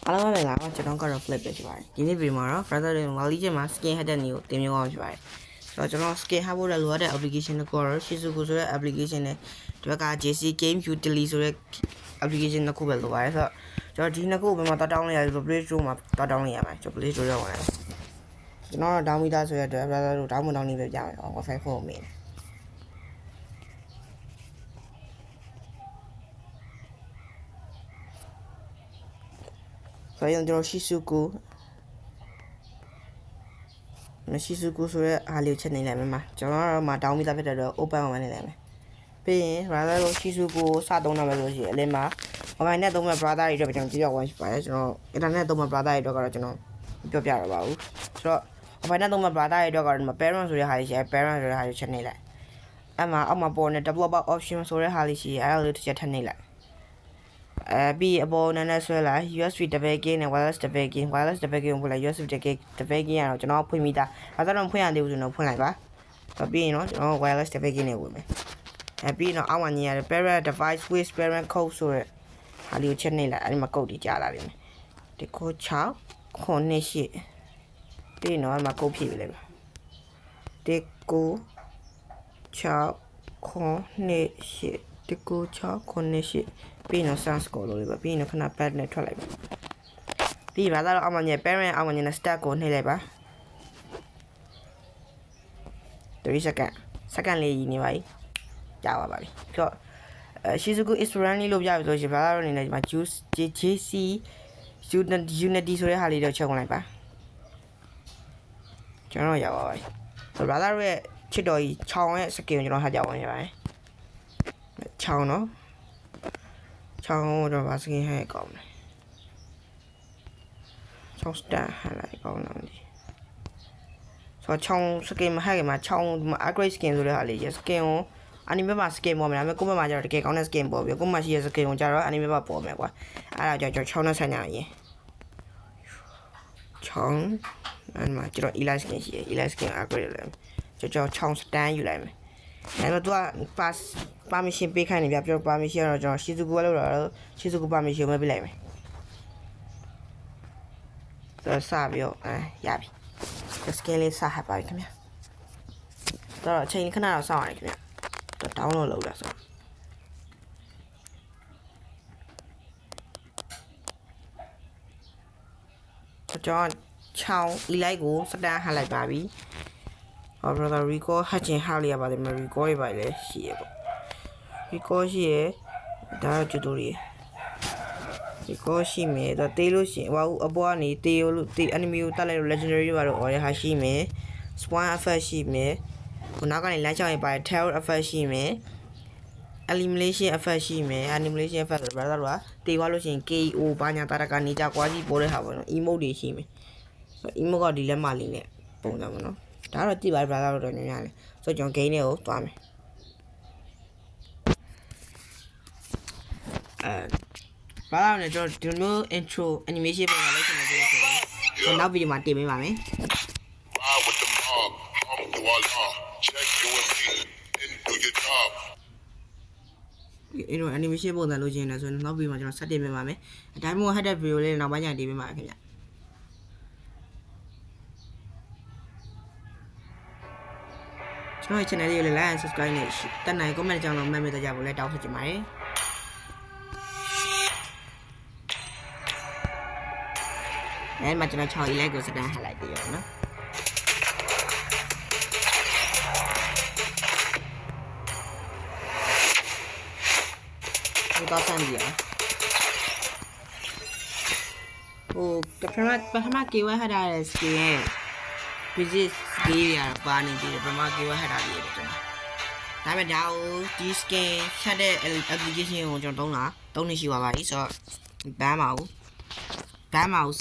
အားလုံးပဲလာတော့ကျွန်တော်ကတော့ flip ပဲဖြစ်ပါတယ်ဒီနေ့ဗီဒီယိုမှာတော့ browser တွေမှာ legit မှာ skin head တဲ့နည်းကိုသင်ပြအောင်ဖြစ်ပါတယ်ဆိုတော့ကျွန်တော် skin head ဖို့လိုအပ်တဲ့ application တစ်ခုကတော့ Shizuku ဆိုတဲ့ application နဲ့ဒီဘက်က JC Game Utility ဆိုတဲ့ application တစ်ခုပဲလိုပါတယ်ဆိုတော့ကျွန်တော်ဒီနှစ်ခုဘယ်မှာတောင်းလိုက်ရလဲဆို Play Store မှာတောင်းလိုက်ရမှာကျွန်တော် Play Store ရောက်လာတယ်ကျွန်တော်တော့ download ဆိုရတဲ့ browser တို့ download နေပဲပြမယ် Wi-Fi ဖို့မင်းဆိုရင်ကျွန်တော် Shizuku ဆိုရဲအားလေးချက်နေလိုက်မယ်မှာကျွန်တော်တော့မှာတောင်းပြီးသားဖြစ်တဲ့တော့ open ဝင်နေလိုက်မယ်ပြီးရင် browser ကို Shizuku စသုံးရမယ်လို့ရှိရင်အလင်းမှာ online နဲ့သုံးမဲ့ browser တွေအတွက်ကျွန်တော်ကြည့်ရအောင်ရှိပါတယ်ကျွန်တော် internet သုံးမဲ့ browser တွေအတွက်ကတော့ကျွန်တော်ပြောပြရပါဘူးဆိုတော့ online နဲ့သုံးမဲ့ browser တွေအတွက်ကတော့ဒီမှာ parent ဆိုတဲ့ဟာလေးရှိတယ် parent ဆိုတဲ့ဟာလေးချက်နေလိုက်အဲ့မှာအောက်မှာပေါ်နေ developer option ဆိုတဲ့ဟာလေးရှိတယ်အဲ့ဒါလေးတစ်ချက်ထပ်နေလိုက်ပြီးအပေါ်နဲ့ဆွဲလာ USB debugging နဲ့ wireless debugging ကိုဖွင့်လိုက် USB debugging ကတော့ကျွန်တော်ဖွင့်ပြီးသားဒါဆိုတော့ဖွင့်ရသေးဘူးဆိုတော့ဖွင့်လိုက်ပါပြီးရင်တော့ကျွန်တော် wireless debugging နဲ့ဝင်မယ်ပြီးရင်တော့အောက်မှာညရတဲ့ parent device with parent code ဆိုတဲ့ဟာလေးကိုချက်နေလိုက်အဲ့ဒီမှာ code တွေကြားလာလိမ့်မယ်ဒီကို6ခုနှစ်ရှိပြီးရင်တော့အဲ့မှာ code ဖြည့်ပေးလိုက်ပါဒီကို6ခုနှစ်ရှိဒီကို6ခုနှစ်ရှိပြီးတော့ sans ကိုလို့လေးပါပြီးရင်ခဏ pad နဲ့ထွက်လိုက်ပါပြီးပါတော့အောက်မှာည parent အောက်မှာည stack ကိုနှိပ်လိုက်ပါ30 second လေးနေပါ යි ကြာပါပြီဆိုတော့Shizuku is running လို့ပြပြီဆိုရင်ဘာလို့နေလဲဒီမှာ JC Unity ဆိုတဲ့ဟာလေးတော့ချက်ဝင်လိုက်ပါကျွန်တော်ရောက်ပါပြီဆိုတော့ brother ရဲ့ချစ်တော်ကြီး6ရဲ့ skill ကျွန်တော်ဟာကြောက်ဝင်ရပါတယ်6နော်6တော့ဘာ skill ဟဲ့ကောင်းတယ်6 star ဟာလိုက်ကောင်းလားမသိဆိုတော့6 skill မဟဲ့ကမှာ6 upgrade skin ဆိုတဲ့ဟာလေး skin ကိုanime မှာ skin ပေါ်မယ်ဒါပေမဲ့ကိုယ့်ဘက်မှာကျတော့တကယ်ကောင်းတဲ့ skin ပေါ်ပြီးကိုယ့်မှာရှိတဲ့ skin ကိုကျတော့ anime မှာပေါ်မယ်ကွာအဲ့ဒါကြောင့်ကျွန်တော်6နဲ့ဆိုင်ကြရင်6အဲ့မှာကျွန်တော် elite skin ရှိတယ် elite skin upgrade လုပ်ကျွန်တော်6 stand ယူလိုက်မယ်အဲ့တော့သူက permission ပေးခိုင်းနေပြပြော permission တော့ကျွန်တော် Shizuku ကလောက်တော့ Shizuku permission မပေးလိုက်မယ်ဆိုစပြီးတော့ရပြီ skin လေးစဟပ်ပါပြီခင်ဗျာတော့အချိန်ခဏတော့စောင့်ရတယ်ခင်ဗျာတော့ download လုပ်လာဆိုကျွန်တော်6 elite ကိုစတန်ဟပ်လိုက်ပါပြီဟော brother record ဟတ်ချင်ဟပ်လိုက်ရပါတယ်မ record ရပါလေရှိရပေါ့ record ရှိရဒါတော့ tutorial record ရှိမယ်တော့တေးလို့ရှိရင်ဟိုအပေါ်ကနေတေးလို့တေး enemy ကိုတတ်လိုက်လို့ legendary ပါတော့ order ဟာရှိမယ် spawn effect ရှိမယ်ဟိုနောက်ကနေလမ်းချောင်းရင်ပါတယ် terror effect ရှိမယ် elimination effect ရှိမယ် elimination effect ဆိုတော့ brother ကတေးသွားလို့ရှိရင် KO ဘာညာတာကနေကြကွာကြီးပေါ်တဲ့ဟာပေါ့နော် emote တွေရှိမယ် emote ကဒီလက်မလေးနဲ့ပုံစံပေါ့နော်ဒါတော့ကြည့်ပါ brother တို့ညညာလေးဆိုတော့ကျွန်တော် game လေးကိုသွားမယ်ဘာလို့လဲကျွန်တော်ဒီလို intro animation ပုံစံလေးကျွန်တော်ပြောဆိုတော့နောက်ဗီဒီယိုမှာတင်ပေးပါမယ်အဲ့တော့ animation ပုံစံလုပ်ချင်တယ်ဆိုရင်နောက်ဗီဒီယိုမှာကျွန်တော်ဆက်တင်ပေးပါမယ်အတိုင်းမို့ head တဲ့ဗီဒီယိုလေးနောက်ပိုင်းကျရင်တင်ပေးပါခင်ဗျကျွန်တော်ရဲ့ channel လေးကို like and subscribe နဲ့တက်နိုင် comment ကြောင်းတော့မှတ်မိကြဖို့လည်းတောင်းဆိုချင်ပါတယ်အဲ့မှာကျွန်တော်6 elite ကိုစတန်ဟပ်လိုက်ပြီရောနော်ဒီတော့ဆန်ပြီးရဟိုပထမ keyword ဟတ်တာရဲ့ skin ရဲ့ business skill ရပါနေတယ်ပထမ keyword ဟတ်တာလေးပဲကျွန်တော်ဒါပေမဲ့ဒါကိုဒီ skin ချက်တဲ့ application ကိုကျွန်တော်သုံးနေရှိပါပါပြီဆိုတော့ဘန်းပါဘူး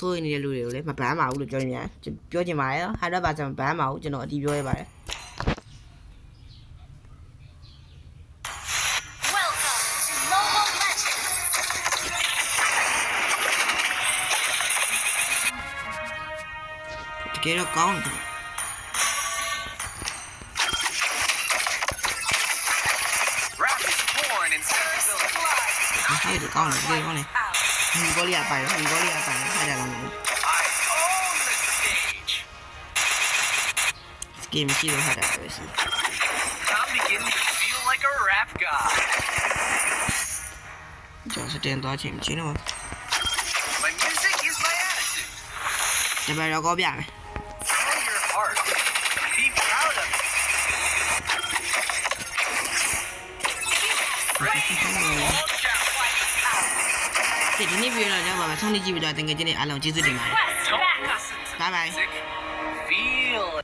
စိုးရနေတဲ့လူတွေကိုလည်းမဘန်းပါဘူးလို့ပြောနေရတယ်ပြောချင်ပါတယ် 100% ဘန်းပါဘူးကျွန်တော်အတီးပြောရပါတယ်တကယ်တော့ကောင်းတယ်ဟဲ့ကောင်းတယ်တကယ်ကောင်းတယ် ဒီကောလေးကပိုင်ဒီကောလေးကပိုင်ထိုက်တယ်လားမသိ I own the stage. ဘူးစကင်မရှိတော့ထိုက်တယ်ပဲရှိ I'm beginning to feel like a rap god. ကျွန်တော်စတင်သွားချိန်ချင်းတော့ My music is my attitude. တပည့်တော့ကောပြမယ် Follow your heart. Be proud of it. All shout like power. ဒီနေ့ပြောတော့ကြောက်ပါမယ်ဆုံးနေကြည့်ပြီးတော့တကယ်ချင်းနေအားလုံးကျေးဇူးတင်ပါတယ် Don't listen to Bye-bye. music. Feel it.